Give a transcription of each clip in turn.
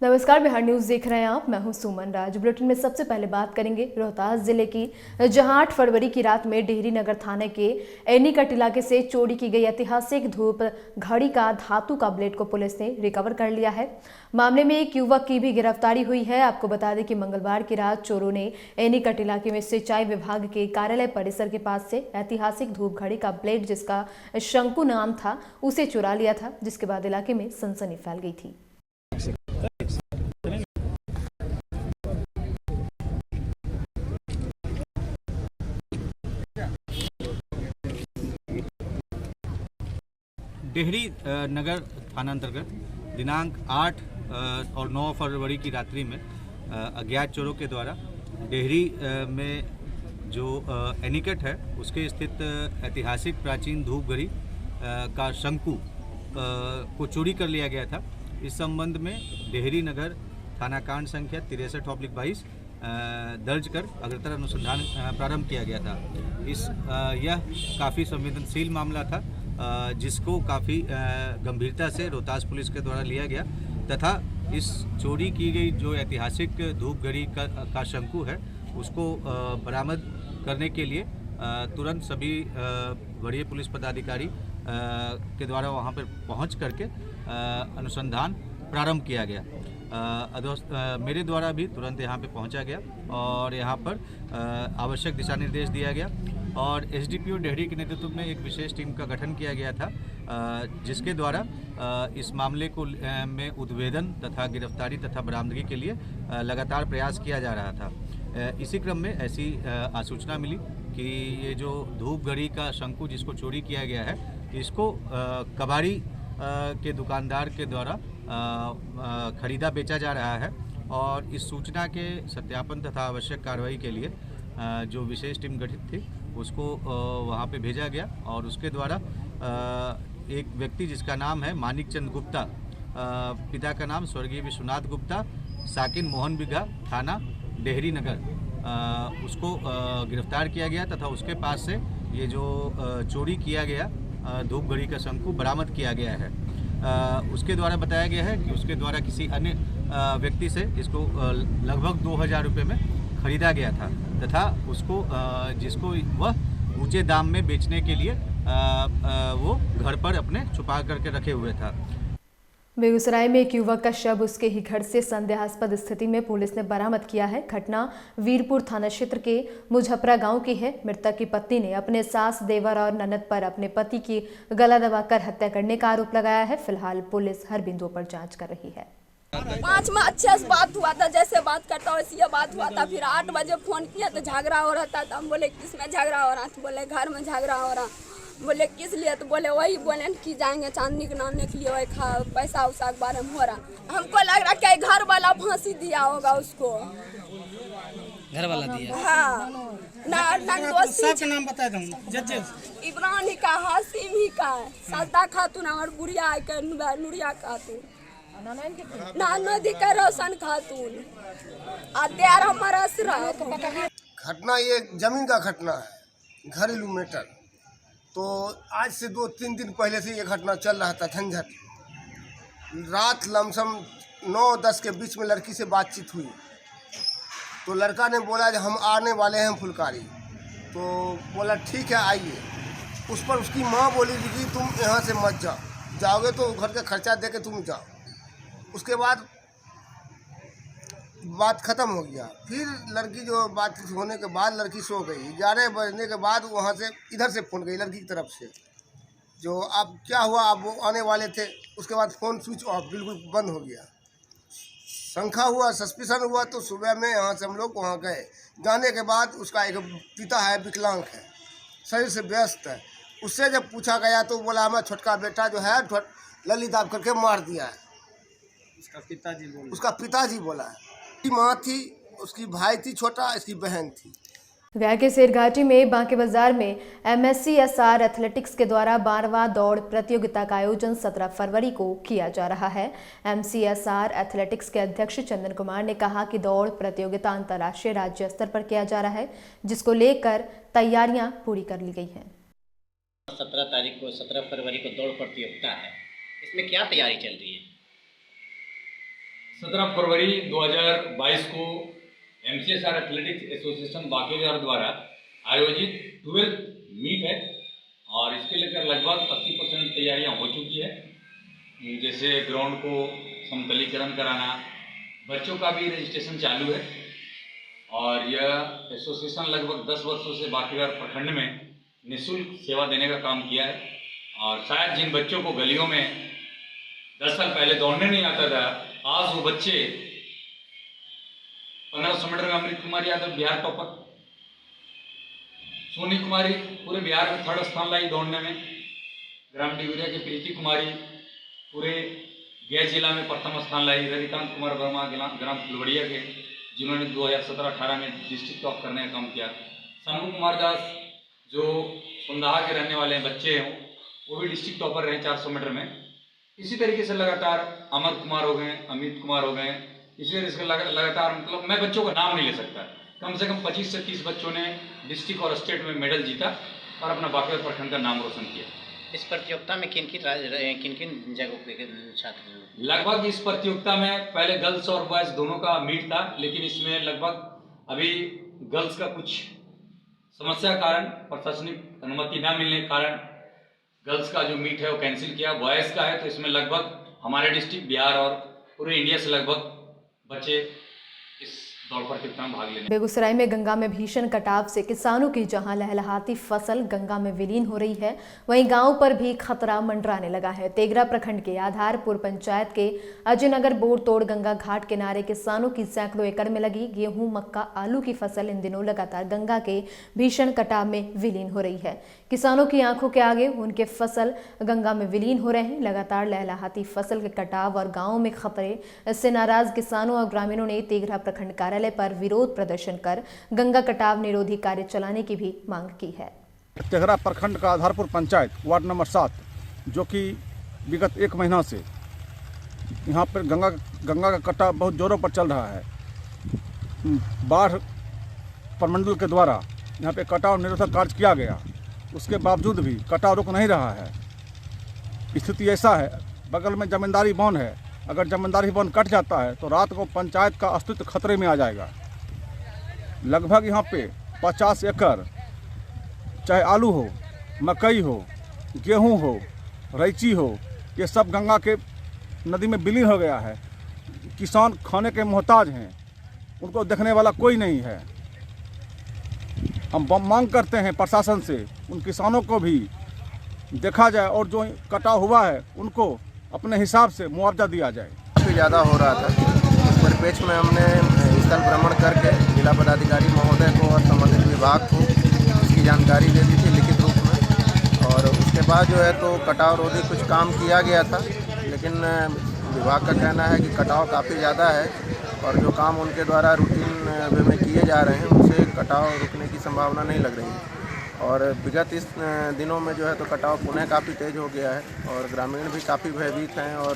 नमस्कार, बिहार न्यूज देख रहे हैं आप। मैं हूं सुमन राज। बुलेटिन में सबसे पहले बात करेंगे रोहतास जिले की, जहां 8 फरवरी की रात में डेहरी नगर थाने के एनीकट इलाके से चोरी की गई ऐतिहासिक धूप घड़ी का धातु का ब्लेड को पुलिस ने रिकवर कर लिया है। मामले में एक युवक की भी गिरफ्तारी हुई है। आपको बता दें कि मंगलवार की रात चोरों ने एनीकट इलाके में सिंचाई विभाग के कार्यालय परिसर के पास से ऐतिहासिक धूप घड़ी का ब्लेड, जिसका शंकु नाम था, उसे चुरा लिया था, जिसके बाद इलाके में सनसनी फैल गई थी। डेहरी नगर थाना अंतर्गत दिनांक 8 और 9 फरवरी की रात्रि में अज्ञात चोरों के द्वारा डेहरी में जो एनीकट है उसके स्थित ऐतिहासिक प्राचीन धूप घड़ी का शंकु को चोरी कर लिया गया था। इस संबंध में डेहरी नगर थाना कांड संख्या 63/22 दर्ज कर अग्रतर अनुसंधान प्रारंभ किया गया था। यह काफ़ी संवेदनशील मामला था, जिसको काफ़ी गंभीरता से रोहतास पुलिस के द्वारा लिया गया तथा इस चोरी की गई जो ऐतिहासिक धूप घड़ी का शंकु है उसको बरामद करने के लिए तुरंत सभी वरीय पुलिस पदाधिकारी के द्वारा वहां पर पहुंच करके अनुसंधान प्रारंभ किया गया। मेरे द्वारा भी तुरंत यहाँ पे पहुँचा गया और यहाँ पर आवश्यक दिशा निर्देश दिया गया और एसडीपीओ डेहरी के नेतृत्व में एक विशेष टीम का गठन किया गया था, जिसके द्वारा इस मामले को में उद्भेदन तथा गिरफ्तारी तथा बरामदगी के लिए लगातार प्रयास किया जा रहा था। इसी क्रम में ऐसी आसूचना मिली कि ये जो धूप घड़ी का शंकु जिसको चोरी किया गया है, इसको कबाड़ी के दुकानदार के द्वारा खरीदा बेचा जा रहा है और इस सूचना के सत्यापन तथा आवश्यक कार्रवाई के लिए जो विशेष टीम गठित थी उसको वहाँ पे भेजा गया और उसके द्वारा एक व्यक्ति जिसका नाम है मानिक चंद गुप्ता, पिता का नाम स्वर्गीय विश्वनाथ गुप्ता, साकिन मोहन बिघा, थाना डेहरी नगर, उसको गिरफ्तार किया गया तथा उसके पास से ये जो चोरी किया गया धूप घड़ी का शंकु बरामद किया गया है। उसके द्वारा बताया गया है कि उसके द्वारा किसी अन्य व्यक्ति से इसको लगभग 2000 रुपये में खरीदा गया था तथा उसको जिसको वह ऊंचे दाम में बेचने के लिए वो घर पर अपने छुपा करके रखे हुए था। बेगूसराय में एक युवक का शव उसके ही घर से संदेहास्पद स्थिति में पुलिस ने बरामद किया है। घटना वीरपुर थाना क्षेत्र के मुजफ्फरा गांव की है। मृतक की पत्नी ने अपने सास, देवर और ननद पर अपने पति की गला दबाकर हत्या करने का आरोप लगाया है। फिलहाल पुलिस हर बिंदु पर जांच कर रही है। 5 में अच्छे से बात हुआ था, जैसे बात करता वैसे ये बात हुआ था। फिर 8 बजे फोन किया तो झगड़ा हो रहा था। तो हम बोले किसमें झगड़ा हो रहा? तो बोले घर में झगड़ा हो रहा। बोले किस लिए? तो बोले वही बोले कि जाएंगे चांदनी के नामने के लिए, वही पैसा उसा के बारे में हो रहा। हमको लग रहा कि घर वाला फांसी दिया होगा उसको, घर वाला दिया। हाँ सबका नाम बता दूं, इब्राहिम ही का, हासिम ही का, सदा खातून और गुड़िया के नूरिया खातून, नदी का रोशन खातून, अत्यार हमारा घटना ये जमीन का घटना है, घरेलू मैटर। तो आज से 2-3 दिन पहले से ये घटना चल रहा था। झंझट रात लमसम 9-10 के बीच में लड़की से बातचीत हुई तो लड़का ने बोला कि हम आने वाले हैं फुलकारी। तो बोला ठीक है आइए। उस पर उसकी माँ बोली कि तुम यहाँ से मत जाओ, जाओगे तो घर का खर्चा दे के तुम जाओ। उसके बाद बात ख़त्म हो गया। फिर लड़की जो बातचीत होने के बाद लड़की सो गई। 11 बजने के बाद वहाँ से इधर से फ़ोन गई लड़की की तरफ से, जो अब क्या हुआ, अब वो आने वाले थे। उसके बाद फ़ोन स्विच ऑफ, बिल्कुल बंद हो गया। शंका हुआ, सस्पिशन हुआ तो सुबह में यहाँ से हम लोग वहाँ गए। जाने के बाद उसका एक पिता है, विकलांग है, शरीर से व्यस्त है। उससे जब पूछा गया तो बोला हमारा छोटका बेटा जो है लली दाब करके मार दिया है। उसका पिताजी बोला है। उसकी माँ थी, उसकी भाई थी छोटा, इसकी बहन थी। गया के शेरघाटी में बांके बाजार में MSCSR एथलेटिक्स के द्वारा 12वां दौड़ प्रतियोगिता का आयोजन 17 फरवरी को किया जा रहा है। MCSR एथलेटिक्स के अध्यक्ष चंदन कुमार ने कहा कि दौड़ प्रतियोगिता अंतर्राष्ट्रीय राज्य स्तर पर किया जा रहा है, जिसको लेकर तैयारियां पूरी कर ली गई हैं। 17 फरवरी को दौड़ प्रतियोगिता है, इसमें क्या तैयारी चल रही है? 17 फरवरी 2022 को MCSR एथलेटिक्स एसोसिएशन बांकेबिहार द्वारा आयोजित 12th मीट है और इसके लेकर लगभग 80% तैयारियां हो चुकी है। जैसे ग्राउंड को समतलीकरण कराना, बच्चों का भी रजिस्ट्रेशन चालू है और यह एसोसिएशन लगभग 10 वर्षों से बांकेबिहार प्रखंड में निःशुल्क सेवा देने का काम किया है। और शायद जिन बच्चों को गलियों में 10 साल पहले दौड़ने नहीं आता था, आज वो बच्चे 1500 मीटर में अमृत कुमारी यादव बिहार टॉपर, सोनी कुमारी पूरे बिहार में 3rd स्थान लाई दौड़ने में, ग्राम डिगुरिया की प्रीति कुमारी पूरे गया जिला में 1st स्थान लाई, रविकांत कुमार वर्मा ग्राम फुलवड़िया के जिन्होंने 2017-18 में डिस्ट्रिक्ट टॉप करने का काम किया, शंभू कुमार दास जो सुंदाहा के रहने वाले बच्चे हैं वो भी डिस्ट्रिक्ट टॉपर रहे 400 मीटर में। इसी तरीके से लगातार अमर कुमार हो गए, अमित कुमार हो गए, इसी तरह से लगातार मतलब मैं बच्चों का नाम नहीं ले सकता, कम से कम 25 से 30 बच्चों ने डिस्ट्रिक्ट और स्टेट में मेडल जीता और अपना बांकेबिहार प्रखंड का नाम रोशन किया। इस प्रतियोगिता में किन किन जगहों के छात्र? लगभग इस प्रतियोगिता में पहले गर्ल्स और बॉयज दोनों का मीट था, लेकिन इसमें लगभग अभी गर्ल्स का कुछ समस्या कारण, प्रशासनिक अनुमति न मिलने के कारण गर्ल्स का जो मीट है वो कैंसिल किया। बॉयज़ का है तो इसमें लगभग हमारे डिस्ट्रिक्ट बिहार और पूरे इंडिया से लगभग बच्चे इस दौड़ प्रतियोगिता में भाग लेने। बेगूसराय में गंगा में भीषण कटाव से किसानों की जहां लहलहाती फसल गंगा में विलीन हो रही है, वहीं गांव पर भी खतरा मंडराने लगा है। तेघरा प्रखंड के आधारपुर पंचायत के अजयनगर बोर तोड़ गंगा घाट किनारे किसानों की सैकड़ों एकड़ में लगी गेहूं, मक्का, आलू की फसल इन दिनों लगातार गंगा के भीषण कटाव में विलीन हो रही है। किसानों की आंखों के आगे उनके फसल गंगा में विलीन हो रहे हैं। लगातार लहलहाती फसल के कटाव और गाँव में खतरे से नाराज किसानों और ग्रामीणों ने तेघरा प्रखंड कार्यालय पर विरोध प्रदर्शन कर गंगा कटाव निरोधी कार्य चलाने की भी मांग की है। तेघरा प्रखंड का आधारपुर पंचायत वार्ड नंबर 7, जो कि विगत 1 महीना से यहाँ पर गंगा का कटाव बहुत जोरों पर चल रहा है। बाढ़ प्रमंडल के द्वारा यहाँ पे कटाव निरोधक कार्य किया गया, उसके बावजूद भी कटाव रुक नहीं रहा है। स्थिति ऐसा है, बगल में जमींदारी बांध है, अगर जमींदारी बांध कट जाता है तो रात को पंचायत का अस्तित्व खतरे में आ जाएगा। लगभग यहाँ पे 50 एकड़, चाहे आलू हो, मकई हो, गेहूं हो, रैंची हो, ये सब गंगा के नदी में विलीन हो गया है। किसान खाने के मोहताज हैं, उनको देखने वाला कोई नहीं है। हम मांग करते हैं प्रशासन से उन किसानों को भी देखा जाए और जो कटाव हुआ है उनको अपने हिसाब से मुआवजा दिया जाए। काफ़ी ज़्यादा हो रहा था, इस परिप्रेक्ष्य में हमने स्थल भ्रमण करके जिला पदाधिकारी महोदय को और संबंधित विभाग को इसकी जानकारी दे दी थी लिखित रूप में। और उसके बाद जो है तो कटाव रोधी कुछ काम किया गया था, लेकिन विभाग का कहना है कि कटाव काफ़ी ज़्यादा है और जो काम उनके द्वारा रूटीन वे में किए जा रहे हैं उनसे कटाव रुकने की संभावना नहीं लग रही है। और विगत इस दिनों में जो है तो कटाव पुनः काफ़ी तेज़ हो गया है और ग्रामीण भी काफ़ी भयभीत हैं। और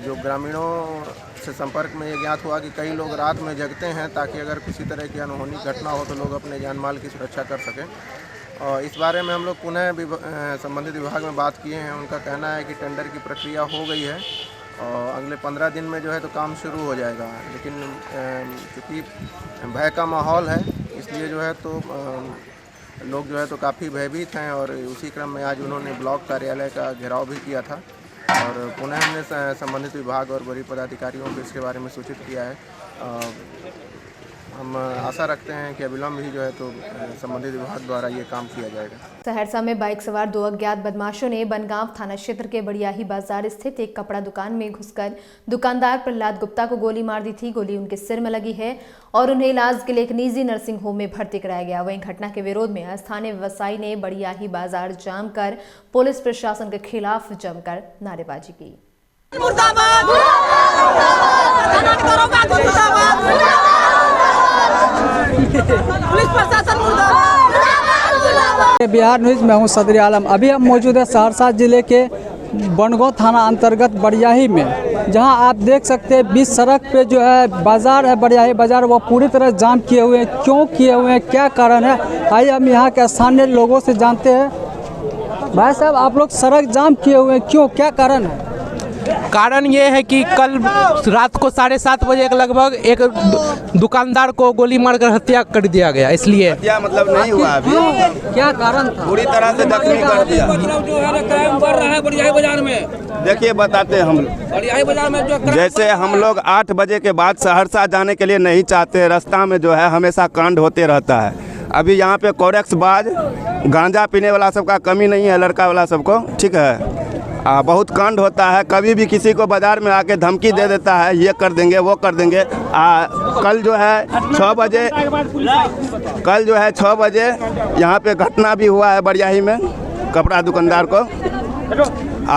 जो ग्रामीणों से संपर्क में ये ज्ञात हुआ कि कई लोग रात में जगते हैं ताकि अगर किसी तरह की अनहोनी घटना हो तो लोग अपने जान माल की सुरक्षा कर सकें। और इस बारे में हम लोग पुनः संबंधित विभाग में बात किए हैं। उनका कहना है कि टेंडर की प्रक्रिया हो गई है और अगले 15 दिन में जो है तो काम शुरू हो जाएगा। लेकिन चूँकि भय का माहौल है इसलिए जो है तो लोग जो है तो काफ़ी भयभीत हैं। और उसी क्रम में आज उन्होंने ब्लॉक कार्यालय का घेराव भी किया था और पुनः हमने संबंधित विभाग और वरीय पदाधिकारियों को इसके बारे में सूचित किया है। हम आशा रखते हैं कि अविलंब ही जो है तो संबंधित विभाग द्वारा ये काम किया जाएगा। सहरसा में बाइक सवार 2 अज्ञात बदमाशों ने बनगांव थाना क्षेत्र के बड़ियाही बाजार स्थित एक कपड़ा दुकान में घुसकर दुकानदार प्रहलाद गुप्ता को गोली मार दी थी। गोली उनके सिर में लगी है और उन्हें इलाज के लिए एक निजी नर्सिंग होम में भर्ती कराया गया। वहीं घटना के विरोध में स्थानीय व्यवसायी ने बड़ियाही बाजार जाम कर पुलिस प्रशासन के खिलाफ जमकर नारेबाजी की। बिहार न्यूज़ में हूँ सदर आलम। अभी हम मौजूद है सहरसा जिले के बनगांव थाना अंतर्गत बड़ियाही में, जहां आप देख सकते हैं बीच सड़क पे जो है बाजार है, बड़ियाही बाजार, वो पूरी तरह जाम किए हुए हैं। क्यों किए हुए हैं, क्या कारण है, आइए हम यहाँ के स्थानीय लोगों से जानते हैं। भाई साहब, आप लोग सड़क जाम किए हुए हैं, क्यों, क्या कारण है? कारण ये है कि कल रात को 7:30 बजे के लगभग एक दुकानदार को गोली मारकर हत्या कर दिया गया। इसलिए हत्या मतलब नहीं हुआ अभी, क्या कारण था? पूरी तरह से जख्मी कर दिया। क्राइम बढ़ रहा है बड़ियाही बाजार में। देखिए बताते हैं हम लोग, बड़ियाही बाजार में जो जैसे हम लोग 8 बजे के बाद सहरसा जाने के लिए नहीं चाहते, रास्ता में जो है हमेशा कांड होते रहता है। अभी यहाँ पे कोरेक्स बाज गांजा पीने वाला सबका कमी नहीं है, लड़का वाला सबको, ठीक है। बहुत कांड होता है, कभी भी किसी को बाज़ार में आके धमकी दे देता है, ये कर देंगे वो कर देंगे। कल जो है 6 बजे यहाँ पे घटना भी हुआ है बड़ियाही में, कपड़ा दुकानदार को।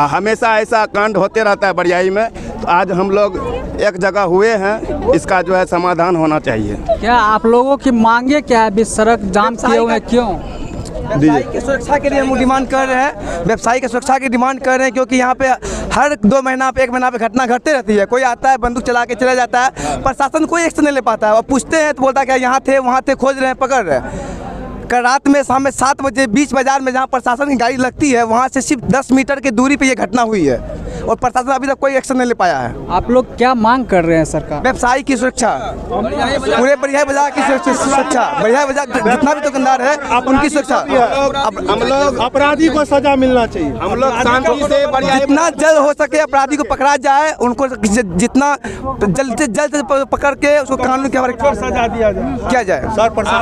हमेशा ऐसा कांड होते रहता है बड़ियाही में। तो आज हम लोग एक जगह हुए हैं, इसका जो है समाधान होना चाहिए। क्या आप लोगों की मांगे क्या है? अभी सड़क जाम किए हुए हैं, क्यों? व्यवसायी की सुरक्षा के लिए हम डिमांड कर रहे हैं। व्यवसायी की सुरक्षा की डिमांड कर रहे हैं, क्योंकि यहाँ पे हर 2 महीना पे 1 महीना पे घटना घटते रहती है। कोई आता है बंदूक चला के चला जाता है, प्रशासन कोई एक्शन नहीं ले पाता है। और पूछते हैं तो बोलता है कि यहाँ थे वहाँ थे, खोज रहे हैं, पकड़ रहे हैं। कल रात में शाम में 7 बजे बीच बाजार में जहाँ प्रशासन की गाड़ी लगती है, वहाँ से सिर्फ 10 मीटर की दूरी पे ये घटना हुई है और प्रशासन अभी तक कोई एक्शन नहीं ले पाया है। आप लोग क्या मांग कर रहे हैं सरकार? व्यवसायी की सुरक्षा, पूरे बड़ियाही बाजार की सुरक्षा, बड़ियाही बाजार जितना भी दुकानदार है उनकी सुरक्षा। हम लोग अपराधी को सजा मिलना चाहिए। हम लोग शांति से जितना जल्द हो सके अपराधी को पकड़ा जाए, उनको जितना जल्द से जल्द पकड़ के उसको कानून के हवाले सजा दिया जाए, किया जाए।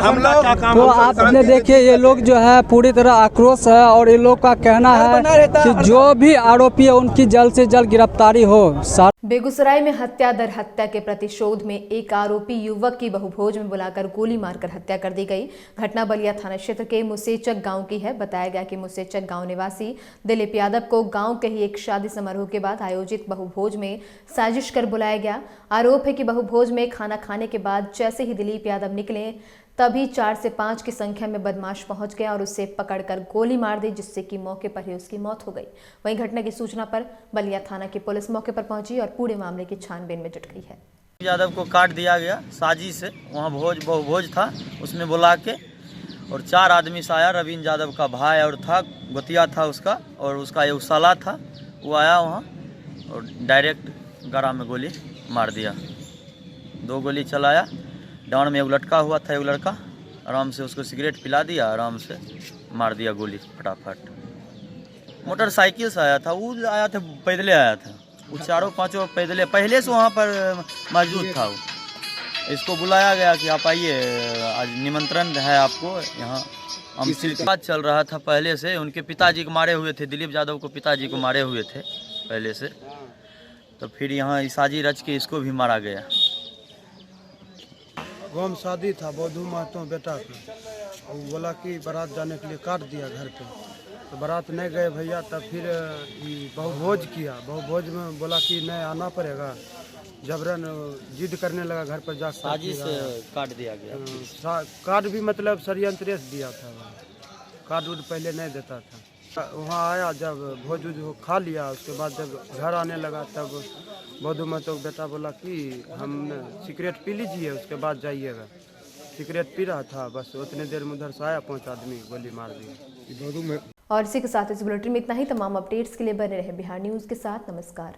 हम लोग तो आपने देखिए ये लोग जो है पूरी तरह आक्रोश है और ये लोग का कहना है कि जो भी आरोपी है उनकी जल्द से जल्द गिरफ्तारी हो। बेगूसराय में हत्या दर हत्या के प्रतिशोध में एक आरोपी युवक की बहुभोज में बुलाकर गोली मारकर हत्या कर दी गई। घटना बलिया थाना क्षेत्र के मुसेचक गांव की है। बताया गया कि मुसेचक गांव निवासी दिलीप यादव को गांव के ही एक शादी समारोह के बाद आयोजित बहुभोज में साजिश कर बुलाया गया। आरोप है कि बहुभोज में खाना खाने के बाद जैसे ही दिलीप यादव निकले तभी 4 से 5 की संख्या में बदमाश पहुंच गए और उसे पकड़कर गोली मार दी, जिससे कि मौके पर ही उसकी मौत हो गई। वहीं घटना की सूचना पर बलिया थाना की पुलिस मौके पर पहुंची और पूरे मामले की छानबीन में जुट गई है। यादव को काट दिया गया साजिश से, वहाँ बहुभोज था, उसमें बुला के और 4 आदमी से आया। रवीन यादव का भाई और था, गोतिया था उसका, और उसका एक साला था, वो आया वहाँ और डायरेक्ट गला में गोली मार दिया। 2 गोली चलाया। डाउन में एक लटका हुआ था, एक लड़का, आराम से उसको सिगरेट पिला दिया, आराम से मार दिया गोली फटाफट। मोटरसाइकिल से आया था, वो आया था पैदले आया था, वो 4-5 पैदले पहले से वहाँ पर मौजूद था। वो इसको बुलाया गया कि आप आइए, आज निमंत्रण है आपको यहाँ। बात चल रहा था पहले से, उनके पिताजी को मारे हुए थे, दिलीप यादव को पिताजी को मारे हुए थे पहले से, तो फिर यहाँ साजी रच के इसको भी मारा गया। गाँव में शादी था बौद्धू महतो बेटा का, वो बोला कि बारात जाने के लिए काट दिया घर पे, तो बारात नहीं गए भैया। तब फिर बहुभोज किया, बहुभोज में बोला कि नहीं आना पड़ेगा, जबरन जिद करने लगा घर पर जाकर साजिश से काट दिया गया। कार्ड भी मतलब षड्यंत्र दिया था, कार्ड उड पहले नहीं देता था। वहाँ आया, जब भोज उज खा लिया, उसके बाद जब घर आने लगा तब बौद्धू महतो बेटा बोला कि हमने सिगरेट पी लीजिए, उसके बाद जाइएगा। सिगरेट पी रहा था, बस उतने देर में उधर से आया 5 आदमी, गोली मार दी। और इसी के साथ इस बुलेटिन में इतना ही। तमाम अपडेट्स के लिए बने रहे बिहार न्यूज़ के साथ। नमस्कार।